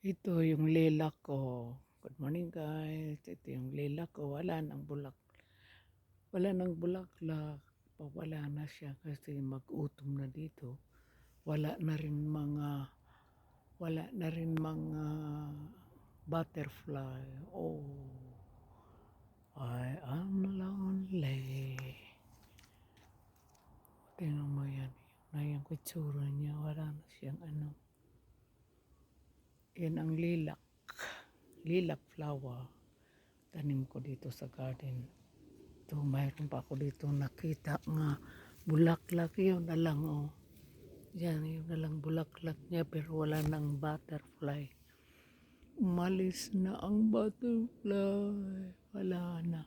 Ito yung lilac ko. Good morning guys. Ito yung lilac ko. Wala nang bulaklak. Wala na siya kasi mag-utom na dito. Wala na rin mga wala na rin mga butterfly. Oh, I am lonely. Tingnan mo yan. Na yung kutsura niya. Wala na siyang ano. Yan ang lilac. Lilac flower. Tanim ko dito sa garden. Ito, mayroon pa ako dito nakita nga bulaklak. Yun na lang, oh. Yan, yun na lang bulaklak niya pero wala nang butterfly. Umalis na ang butterfly. Wala na.